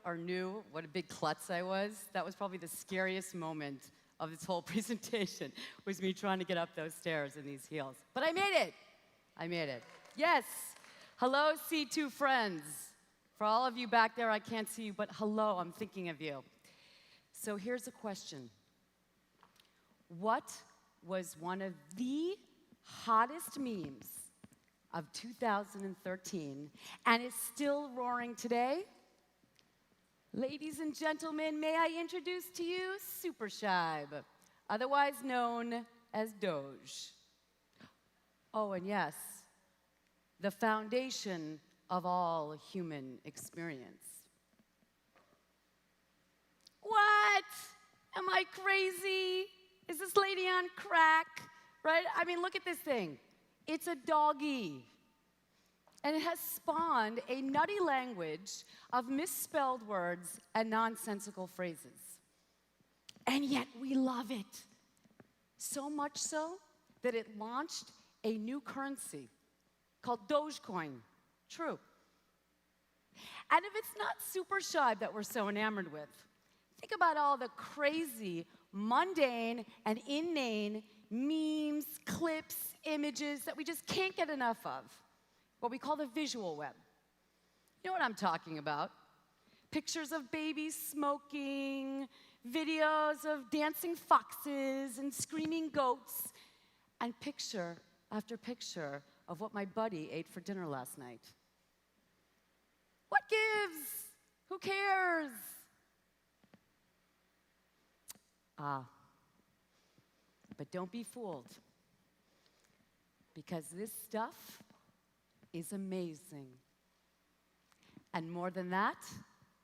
or knew what a big klutz I was, that was probably the scariest moment of this whole presentation, was me trying to get up those stairs in these heels. But I made it. I made it. Yes. Hello, C2 friends. For all of you back there, I can't see you, but hello, I'm thinking of you. So here's a question. What was one of the hottest memes of 2013 and is still roaring today? Ladies and gentlemen, may I introduce to you Super Shibe, otherwise known as Doge. Oh, and yes, the foundation of all human experience. What? Am I crazy? Is this lady on crack? Right? I mean, look at this thing. It's a doggy. And it has spawned a nutty language of misspelled words and nonsensical phrases. And yet we love it. So much so that it launched a new currency called Dogecoin. True. And if it's not Super Shibe that we're so enamored with, think about all the crazy, mundane, and inane memes, clips, images that we just can't get enough of. What we call the visual web. You know what I'm talking about. Pictures of babies smoking, videos of dancing foxes and screaming goats, and picture after picture of what my buddy ate for dinner last night. What gives? Who cares? But don't be fooled, because this stuff is amazing. And more than that,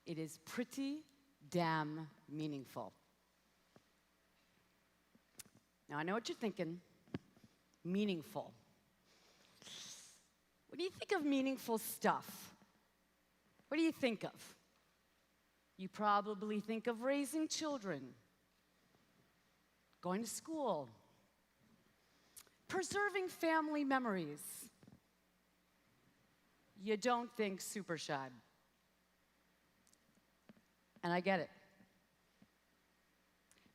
it is pretty damn meaningful. Now, I know what you're thinking. Meaningful. When you think of meaningful stuff, what do you think of? You probably think of raising children, going to school, preserving family memories. You don't think Super Shibe. And I get it.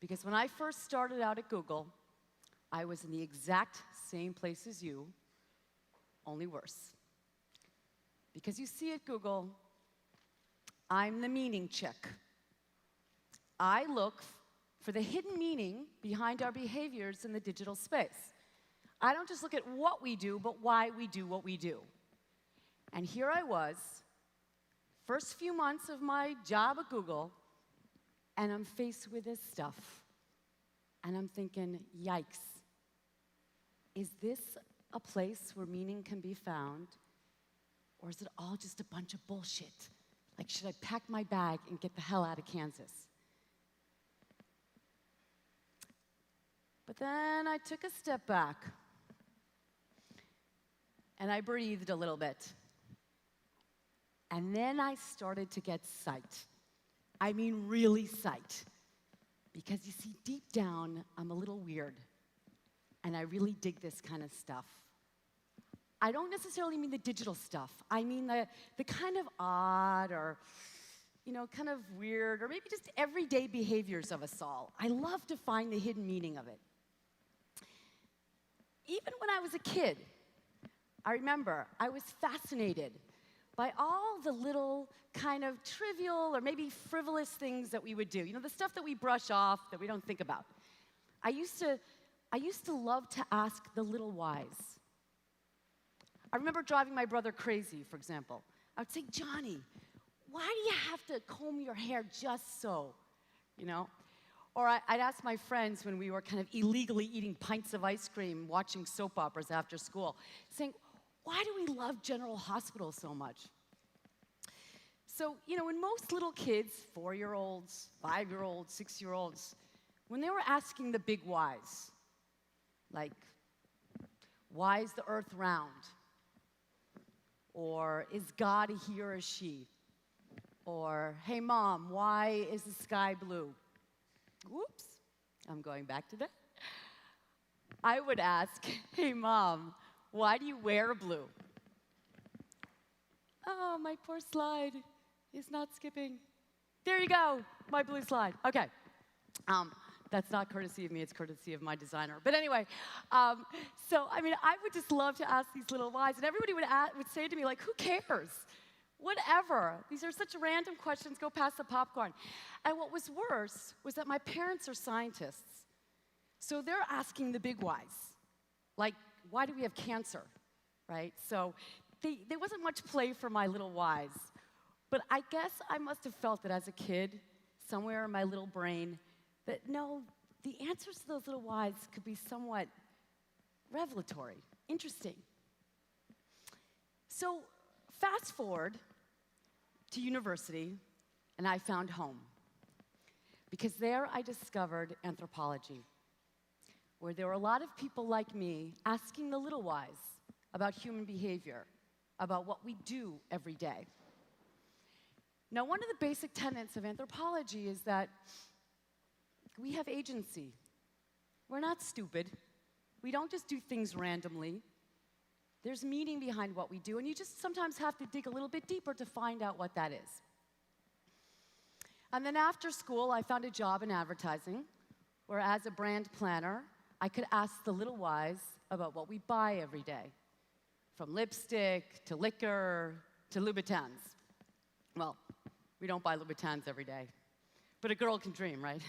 Because when I first started out at Google, I was in the exact same place as you, only worse. Because you see at Google, I'm the meaning chick. I look for the hidden meaning behind our behaviors in the digital space. I don't just look at what we do, but why we do what we do. And here I was, first few months of my job at Google, and I'm faced with this stuff. And I'm thinking, yikes. Is this a place where meaning can be found? Or is it all just a bunch of bullshit? Like, should I pack my bag and get the hell out of Kansas? But then I took a step back. And I breathed a little bit. And then I started to get psyched. I mean, really psyched. Because you see, deep down, I'm a little weird. And I really dig this kind of stuff. I don't necessarily mean the digital stuff. I mean the kind of odd or, kind of weird or maybe just everyday behaviors of us all. I love to find the hidden meaning of it. Even when I was a kid, I remember I was fascinated by all the little kind of trivial or maybe frivolous things that we would do. The stuff that we brush off, that we don't think about. I used to love to ask the little whys. I remember driving my brother crazy, for example. I would say, Johnny, why do you have to comb your hair just so? Or I'd ask my friends when we were kind of illegally eating pints of ice cream, watching soap operas after school, saying, why do we love General Hospital so much? So, when most little kids, 4-year-olds, 5-year-olds, 6-year-olds, when they were asking the big whys, like, why is the earth round? Or, is God a he or a she? Or, hey, Mom, why is the sky blue? Whoops, I'm going back to that. I would ask, hey, Mom, why do you wear blue? Oh, my poor slide is not skipping. There you go, my blue slide. Okay. That's not courtesy of me, it's courtesy of my designer. But anyway, so I mean, I would just love to ask these little whys, and everybody would say to me, like, who cares? Whatever. These are such random questions, go pass the popcorn. And what was worse was that my parents are scientists. So they're asking the big whys. Like, why do we have cancer, right? So there wasn't much play for my little whys. But I guess I must have felt that as a kid, somewhere in my little brain, that no, the answers to those little whys could be somewhat revelatory, interesting. So fast forward to university, and I found home. Because there I discovered anthropology, where there were a lot of people like me asking the little whys about human behavior, about what we do every day. Now, one of the basic tenets of anthropology is that we have agency. We're not stupid. We don't just do things randomly. There's meaning behind what we do, and you just sometimes have to dig a little bit deeper to find out what that is. And then after school, I found a job in advertising, where as a brand planner, I could ask the little whys about what we buy every day, from lipstick to liquor to Louboutins. Well, we don't buy Louboutins every day, but a girl can dream, right?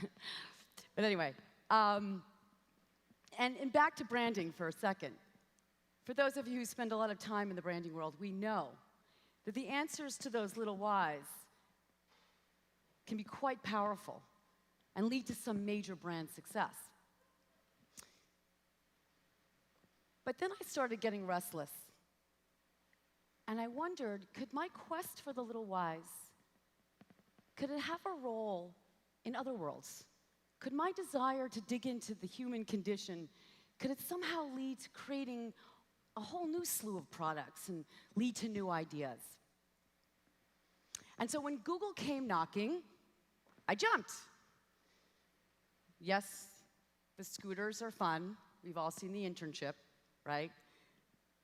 But anyway, and back to branding for a second. For those of you who spend a lot of time in the branding world, we know that the answers to those little whys can be quite powerful and lead to some major brand success. But then I started getting restless. And I wondered, could my quest for the little whys, could it have a role in other worlds? Could my desire to dig into the human condition, could it somehow lead to creating a whole new slew of products and lead to new ideas? And so when Google came knocking, I jumped. Yes, the scooters are fun. We've all seen The Internship, right?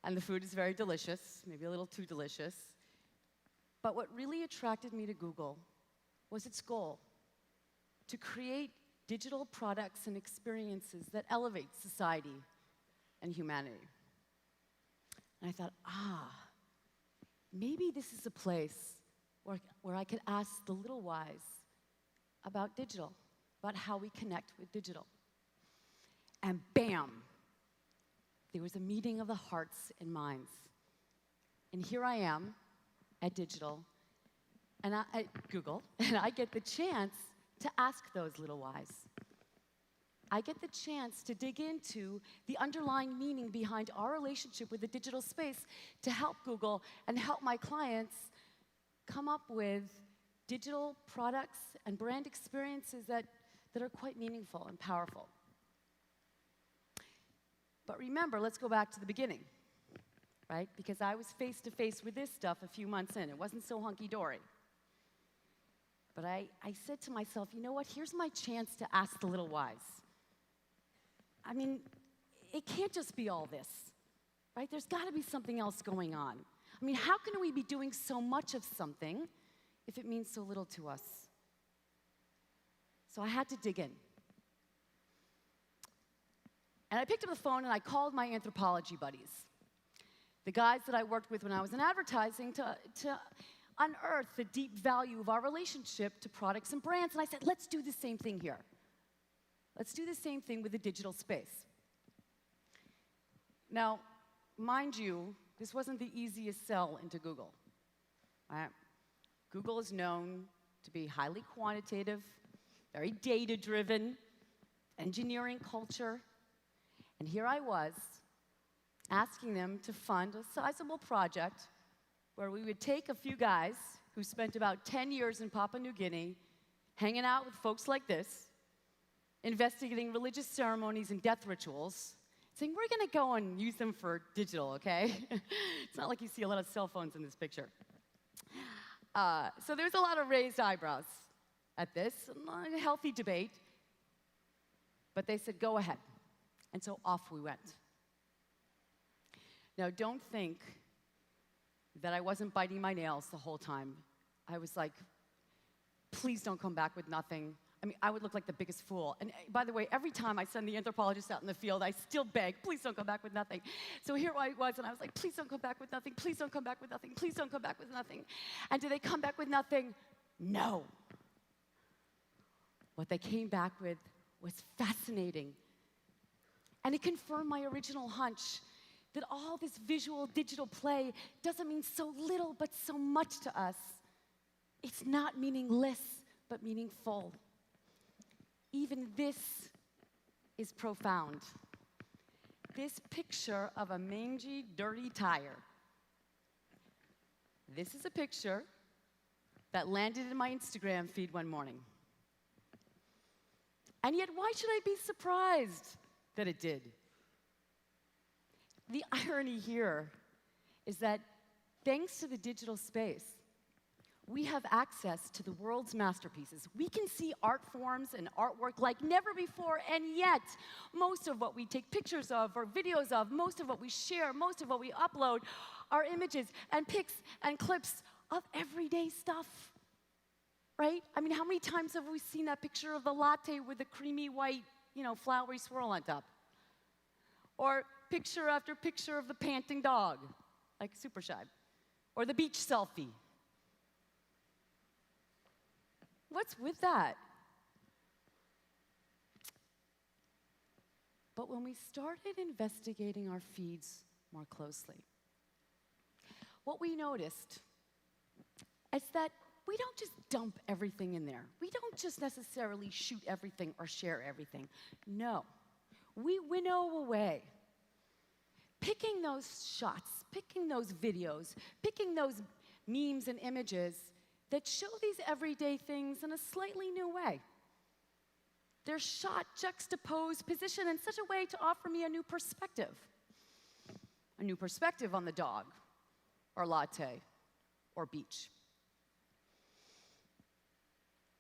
And the food is very delicious, maybe a little too delicious. But what really attracted me to Google was its goal, to create digital products and experiences that elevate society and humanity. And I thought, maybe this is a place where I could ask the little whys about digital, about how we connect with digital. And bam, there was a meeting of the hearts and minds. And here I am at Digital, and at Google, and I get the chance to ask those little whys. I get the chance to dig into the underlying meaning behind our relationship with the digital space to help Google and help my clients come up with digital products and brand experiences that are quite meaningful and powerful. But remember, let's go back to the beginning, right? Because I was face to face with this stuff a few months in. It wasn't so hunky-dory. But I said to myself, you know what? Here's my chance to ask the little whys. I mean, it can't just be all this, right? There's got to be something else going on. I mean, how can we be doing so much of something if it means so little to us? So I had to dig in. And I picked up the phone and I called my anthropology buddies, the guys that I worked with when I was in advertising, to unearth the deep value of our relationship to products and brands. And I said, let's do the same thing here. Let's do the same thing with the digital space. Now, mind you, this wasn't the easiest sell into Google. Right? Google is known to be highly quantitative, very data-driven, engineering culture. And here I was, asking them to fund a sizable project where we would take a few guys who spent about 10 years in Papua New Guinea, hanging out with folks like this, investigating religious ceremonies and death rituals, saying, we're going to go and use them for digital, okay? It's not like you see a lot of cell phones in this picture. So there's a lot of raised eyebrows at this, a healthy debate. But they said, go ahead. And so off we went. Now, don't think that I wasn't biting my nails the whole time. I was like, please don't come back with nothing. I mean, I would look like the biggest fool. And by the way, every time I send the anthropologist out in the field, I still beg, please don't come back with nothing. So here I was, and I was like, please don't come back with nothing, please don't come back with nothing, please don't come back with nothing. And did they come back with nothing? No. What they came back with was fascinating. And it confirmed my original hunch that all this visual digital play doesn't mean so little but so much to us. It's not meaningless, but meaningful. Even this is profound. This picture of a mangy, dirty tire. This is a picture that landed in my Instagram feed one morning. And yet, why should I be surprised that it did? The irony here is that thanks to the digital space, we have access to the world's masterpieces. We can see art forms and artwork like never before, and yet, most of what we take pictures of or videos of, most of what we share, most of what we upload are images and pics and clips of everyday stuff, right? I mean, how many times have we seen that picture of the latte with the creamy white, flowery swirl on top? Or picture after picture of the panting dog, like Super Shy. Or the beach selfie. What's with that? But when we started investigating our feeds more closely, what we noticed is that we don't just dump everything in there. We don't just necessarily shoot everything or share everything. No, we winnow away. Picking those shots, picking those videos, picking those memes and images that show these everyday things in a slightly new way. They're shot, juxtaposed, positioned in such a way to offer me a new perspective. A new perspective on the dog, or latte, or beach.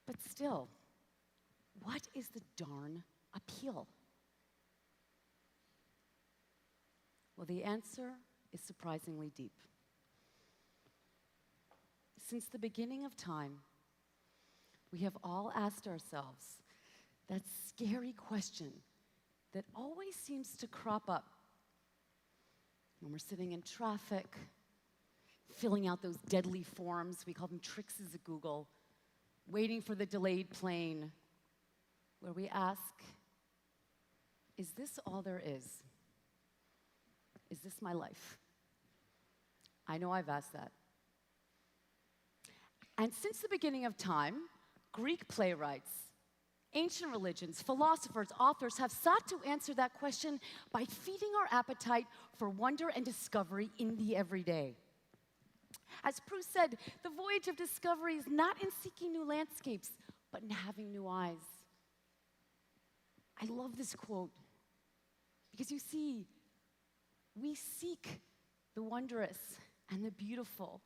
But still, what is the darn appeal? Well, the answer is surprisingly deep. Since the beginning of time, we have all asked ourselves that scary question that always seems to crop up when we're sitting in traffic, filling out those deadly forms, we call them tricks at Google, waiting for the delayed plane, where we ask, is this all there is? Is this my life? I know I've asked that. And since the beginning of time, Greek playwrights, ancient religions, philosophers, authors have sought to answer that question by feeding our appetite for wonder and discovery in the everyday. As Proust said, the voyage of discovery is not in seeking new landscapes, but in having new eyes. I love this quote because you see, we seek the wondrous and the beautiful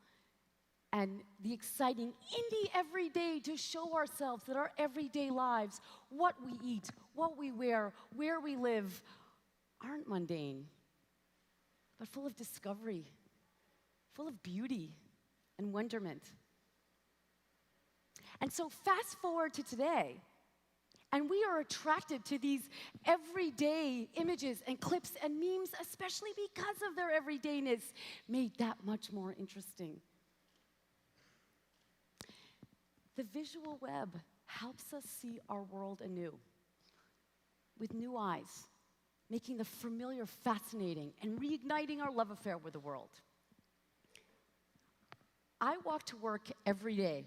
and the exciting in the everyday to show ourselves that our everyday lives, what we eat, what we wear, where we live, aren't mundane, but full of discovery, full of beauty and wonderment. And so fast forward to today, and we are attracted to these everyday images and clips and memes, especially because of their everydayness, made that much more interesting. The visual web helps us see our world anew, with new eyes, making the familiar fascinating and reigniting our love affair with the world. I walk to work every day,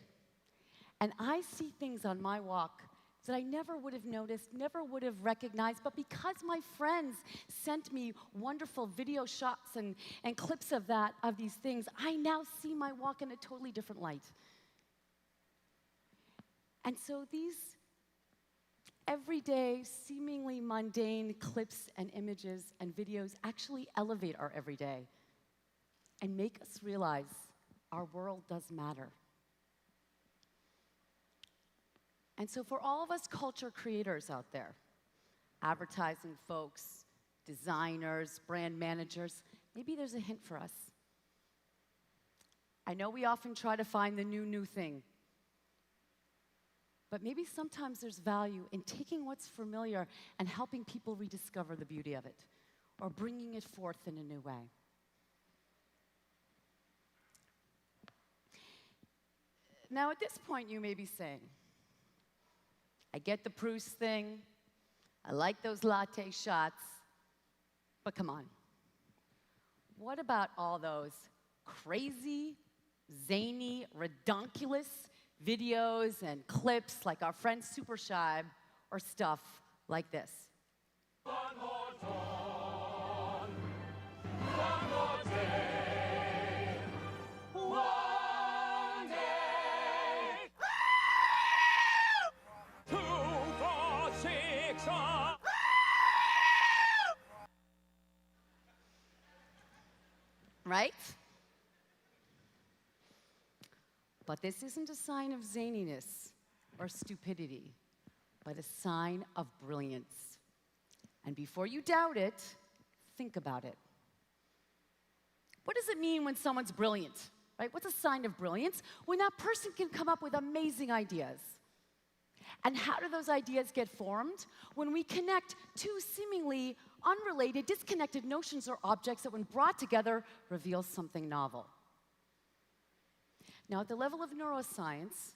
and I see things on my walk that I never would have noticed, never would have recognized, but because my friends sent me wonderful video shots and clips of these things, I now see my walk in a totally different light. And so these everyday, seemingly mundane clips and images and videos actually elevate our everyday and make us realize our world does matter. And so for all of us culture creators out there, advertising folks, designers, brand managers, maybe there's a hint for us. I know we often try to find the new thing. But maybe sometimes there's value in taking what's familiar and helping people rediscover the beauty of it, or bringing it forth in a new way. Now, at this point, you may be saying, I get the Proust thing, I like those latte shots, but come on. What about all those crazy, zany, redonkulous videos and clips like our friend Super Shibe, or stuff like this? One more dawn, one more day, one day. 2, 4, 6, right? But this isn't a sign of zaniness or stupidity, but a sign of brilliance. And before you doubt it, think about it. What does it mean when someone's brilliant, right? What's a sign of brilliance? When that person can come up with amazing ideas. And how do those ideas get formed? When we connect two seemingly unrelated, disconnected notions or objects that, when brought together, reveal something novel. Now, at the level of neuroscience,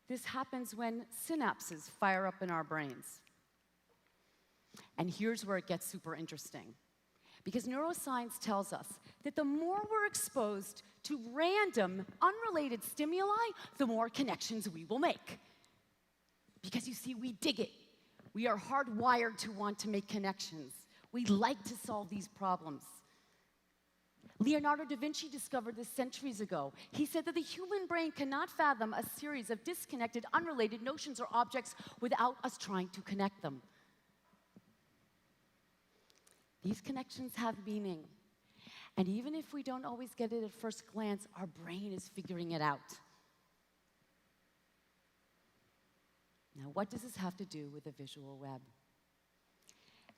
this happens when synapses fire up in our brains. And here's where it gets super interesting. Because neuroscience tells us that the more we're exposed to random, unrelated stimuli, the more connections we will make. Because you see, we dig it. We are hardwired to want to make connections. We like to solve these problems. Leonardo da Vinci discovered this centuries ago. He said that the human brain cannot fathom a series of disconnected, unrelated notions or objects without us trying to connect them. These connections have meaning. And even if we don't always get it at first glance, our brain is figuring it out. Now, what does this have to do with the visual web?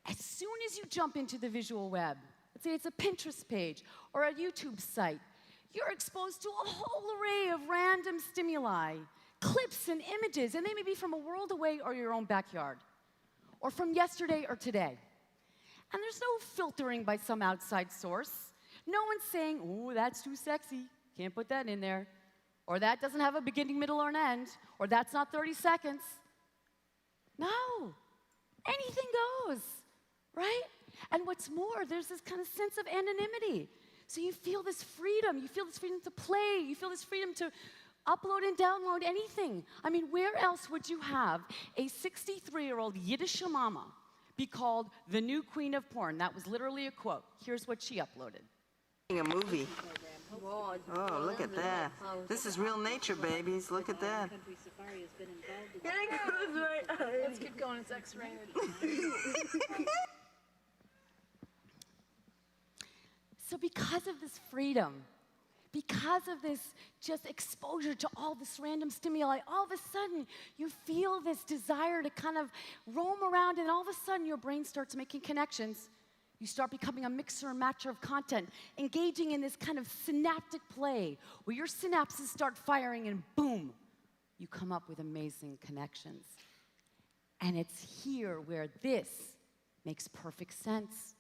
As soon as you jump into the visual web, let's say it's a Pinterest page or a YouTube site, you're exposed to a whole array of random stimuli, clips and images, and they may be from a world away or your own backyard, or from yesterday or today. And there's no filtering by some outside source. No one's saying, ooh, that's too sexy, can't put that in there, or that doesn't have a beginning, middle, or an end, or that's not 30 seconds. No, anything goes, right? And what's more, there's this kind of sense of anonymity. So you feel this freedom to play, you feel this freedom to upload and download anything. I mean, where else would you have a 63-year-old Yiddish mama be called the new queen of porn? That was literally a quote. Here's what she uploaded. A movie. Oh, look at that. This is real nature, babies. Look at that. Let's keep going. It's X-rated. So because of this freedom, because of this just exposure to all this random stimuli, all of a sudden you feel this desire to kind of roam around, and all of a sudden your brain starts making connections. You start becoming a mixer and matcher of content, engaging in this kind of synaptic play where your synapses start firing and boom, you come up with amazing connections. And it's here where this makes perfect sense.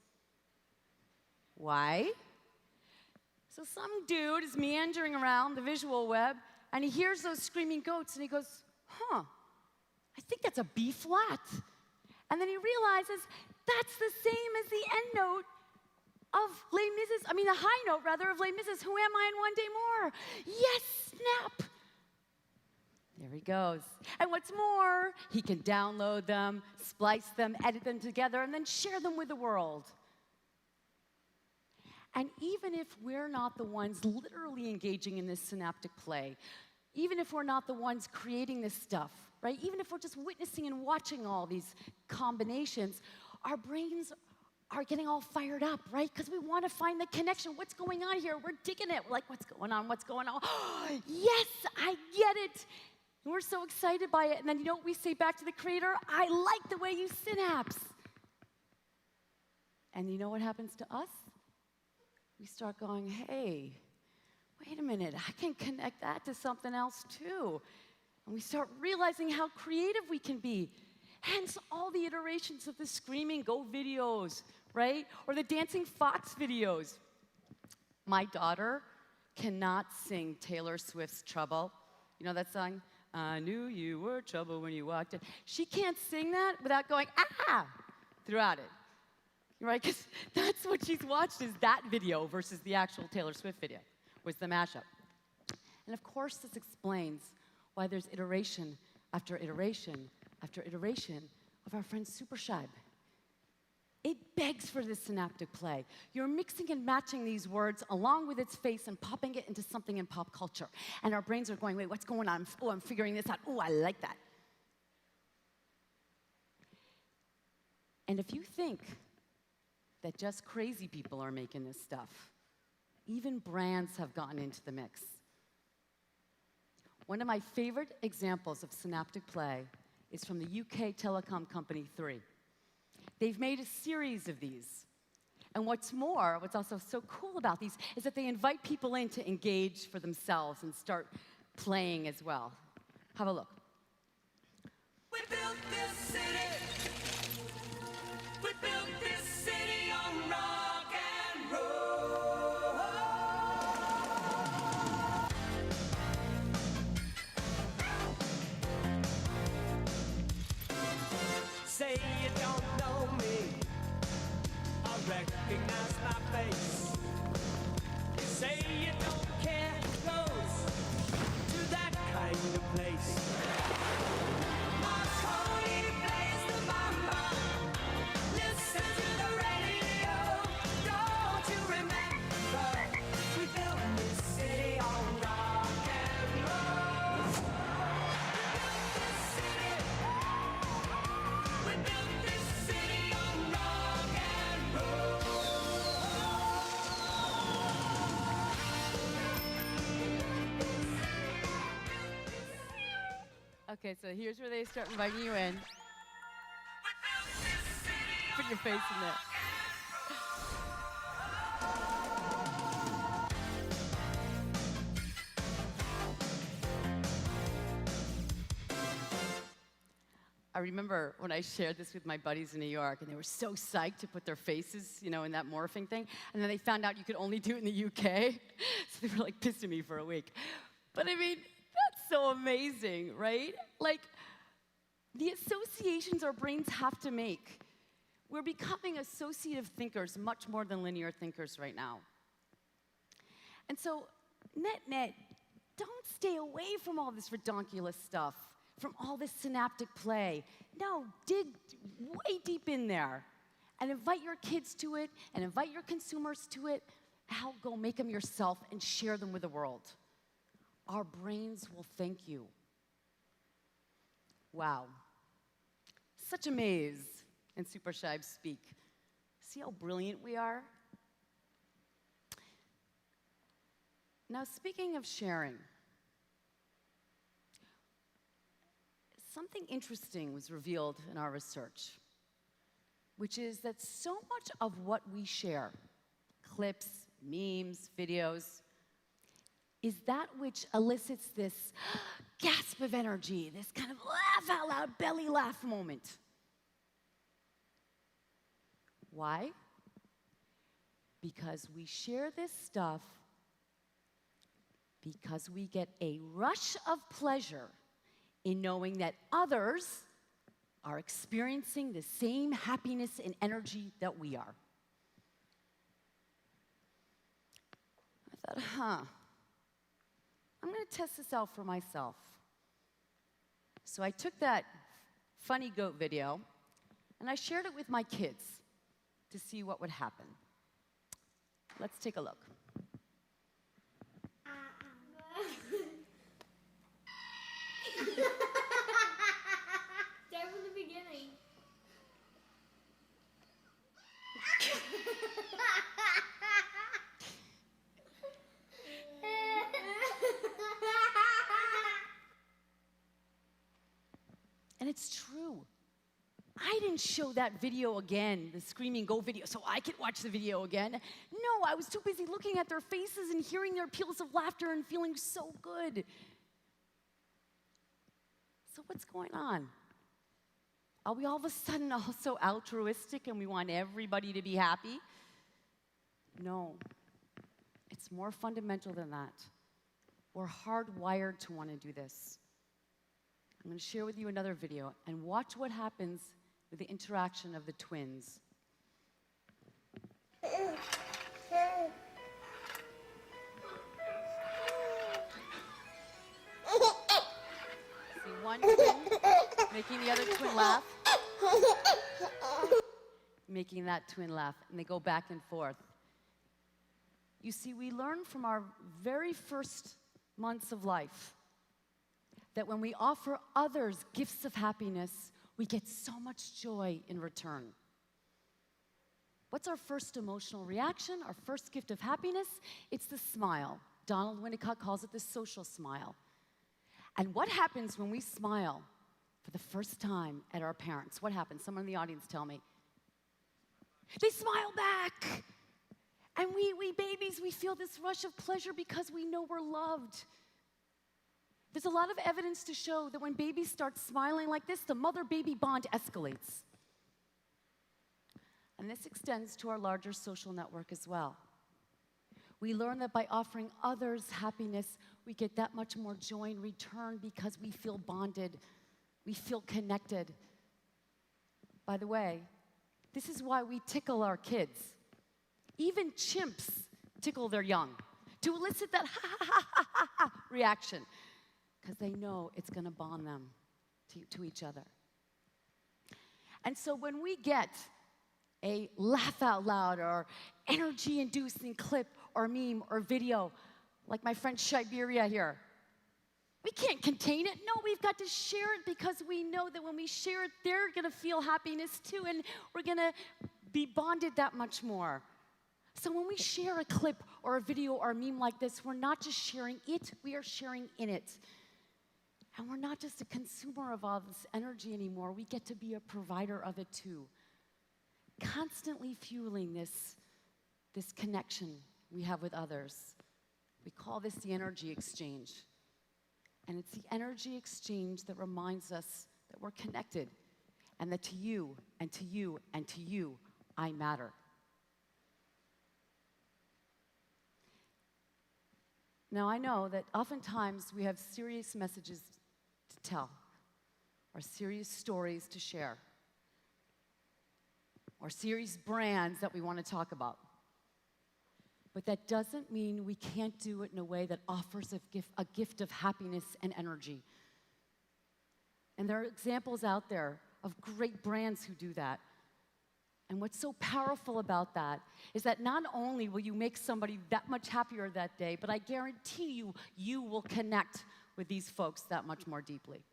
Why? So some dude is meandering around the visual web and he hears those screaming goats and he goes, huh, I think that's a B flat. And then he realizes that's the same as the end note of the high note rather of Les Mis, Who Am I in One Day More? Yes, snap. There he goes. And what's more, he can download them, splice them, edit them together, and then share them with the world. And even if we're not the ones literally engaging in this synaptic play, even if we're not the ones creating this stuff, right? Even if we're just witnessing and watching all these combinations, our brains are getting all fired up, right? Because we want to find the connection. What's going on here? We're digging it. We're like, what's going on? What's going on? Yes, I get it. And we're so excited by it. And then you know what we say back to the creator? I like the way you synapse. And you know what happens to us? We start going, hey, wait a minute, I can connect that to something else too. And we start realizing how creative we can be. Hence all the iterations of the Screaming Go videos, right? Or the Dancing Fox videos. My daughter cannot sing Taylor Swift's Trouble. You know that song? I knew you were trouble when you walked in. She can't sing that without going, ah, throughout it. Right? Because that's what she's watched is that video versus the actual Taylor Swift video, was the mashup. And of course, this explains why there's iteration after iteration after iteration of our friend Super Shibe. It begs for this synaptic play. You're mixing and matching these words along with its face and popping it into something in pop culture. And our brains are going, wait, what's going on? Oh, I'm figuring this out. Oh, I like that. And if you think that just crazy people are making this stuff, even brands have gotten into the mix. One of my favorite examples of synaptic play is from the UK telecom company 3. They've made a series of these. And what's also so cool about these is that they invite people in to engage for themselves and start playing as well. Have a look. We built this city. We built this city on rock and roll. Say you don't know me, I recognize my face. You say you don't care who goes to that kind of place. Marconi plays the mama. Listen to the radio. Don't you remember? We built this city on rock and roll. We built this city on rock and roll. Okay, so here's where they start inviting you in. We built this city Put your face in there. I remember when I shared this with my buddies in New York, and they were so psyched to put their faces, in that morphing thing, and then they found out you could only do it in the UK, so they were like pissed at me for a week. But I mean, that's so amazing, right? Like, the associations our brains have to make. We're becoming associative thinkers much more than linear thinkers right now. And so, net, don't stay away from all this redonkulous stuff, from all this synaptic play. No, dig way deep in there and invite your kids to it and invite your consumers to it. Hell, go make them yourself and share them with the world. Our brains will thank you. Wow. Such a maze in Super Shibe speak. See how brilliant we are? Now, speaking of sharing, something interesting was revealed in our research, which is that so much of what we share, clips, memes, videos, is that which elicits this gasp of energy, this kind of laugh out loud belly laugh moment. Why? Because we share this stuff because we get a rush of pleasure in knowing that others are experiencing the same happiness and energy that we are. I thought, I'm going to test this out for myself. So I took that funny goat video and I shared it with my kids to see what would happen. Let's take a look. Start from the beginning. And it's true. I didn't show that video again, the Screaming Go video, so I could watch the video again. No, I was too busy looking at their faces and hearing their peals of laughter and feeling so good. So what's going on? Are we all of a sudden all so altruistic and we want everybody to be happy? No. It's more fundamental than that. We're hardwired to want to do this. I'm going to share with you another video and watch what happens with the interaction of the twins. See one twin making the other twin laugh, making that twin laugh, and they go back and forth. You see, we learn from our very first months of life that when we offer others gifts of happiness, we get so much joy in return. What's our first emotional reaction, our first gift of happiness? It's the smile. Donald Winnicott calls it the social smile. And what happens when we smile for the first time at our parents? What happens? Someone in the audience tell me. They smile back. And we babies, we feel this rush of pleasure because we know we're loved. There's a lot of evidence to show that when babies start smiling like this, the mother-baby bond escalates. And this extends to our larger social network as well. We learn that by offering others happiness, we get that much more joy in return because we feel bonded, we feel connected. By the way, this is why we tickle our kids. Even chimps tickle their young to elicit that ha ha ha ha ha ha reaction because they know it's going to bond them to each other. And so when we get a laugh out loud or energy-inducing clip or meme or video, like my friend Siberia here, we can't contain it. No, we've got to share it because we know that when we share it, they're going to feel happiness too, and we're going to be bonded that much more. So when we share a clip or a video or a meme like this, we're not just sharing it, we are sharing in it. And we're not just a consumer of all this energy anymore, we get to be a provider of it too. Constantly fueling this connection we have with others. We call this the energy exchange. And it's the energy exchange that reminds us that we're connected and that to you and to you and to you, I matter. Now, I know that oftentimes we have serious messages to tell, or serious stories to share, or serious brands that we want to talk about. But that doesn't mean we can't do it in a way that offers a gift of happiness and energy. And there are examples out there of great brands who do that. And what's so powerful about that is that not only will you make somebody that much happier that day, but I guarantee you, you will connect with these folks that much more deeply.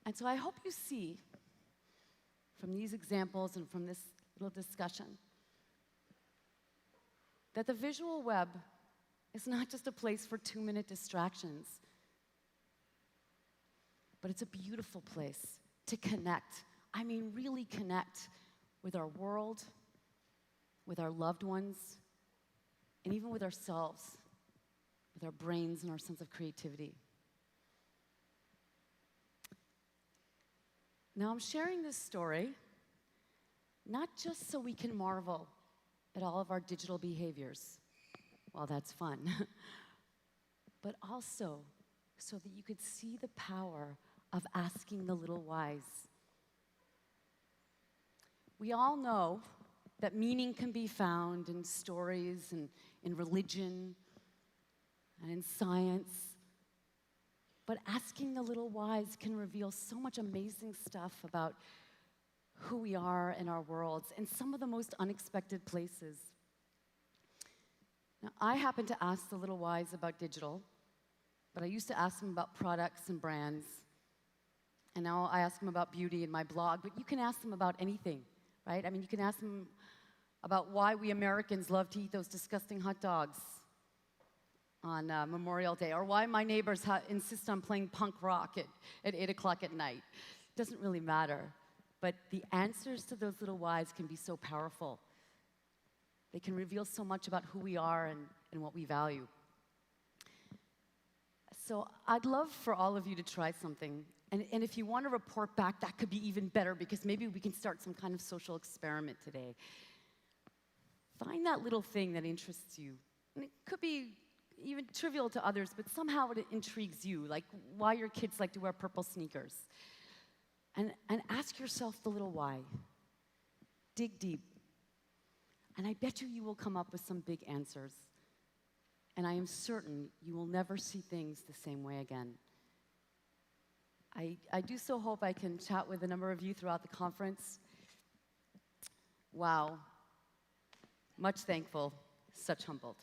And so I hope you see from these examples and from this little discussion that the visual web is not just a place for 2-minute distractions, but it's a beautiful place to connect. I mean, really connect with our world, with our loved ones, and even with ourselves, with our brains and our sense of creativity. Now, I'm sharing this story not just so we can marvel at all of our digital behaviors, well, that's fun, but also so that you could see the power of asking the little whys. We all know that meaning can be found in stories and in religion and in science, but asking the little whys can reveal so much amazing stuff about who we are in our worlds in some of the most unexpected places. Now, I happen to ask the little whys about digital, but I used to ask them about products and brands. And now I ask them about beauty in my blog, but you can ask them about anything, right? I mean, you can ask them about why we Americans love to eat those disgusting hot dogs on Memorial Day, or why my neighbors insist on playing punk rock at 8 o'clock at night. Doesn't really matter. But the answers to those little whys can be so powerful. They can reveal so much about who we are and what we value. So I'd love for all of you to try something. And if you want to report back, that could be even better because maybe we can start some kind of social experiment today. Find that little thing that interests you. And it could be even trivial to others, but somehow it intrigues you, like why your kids like to wear purple sneakers. And ask yourself the little why. Dig deep. And I bet you will come up with some big answers. And I am certain you will never see things the same way again. I do so hope I can chat with a number of you throughout the conference. Wow. Much thankful, such humbled.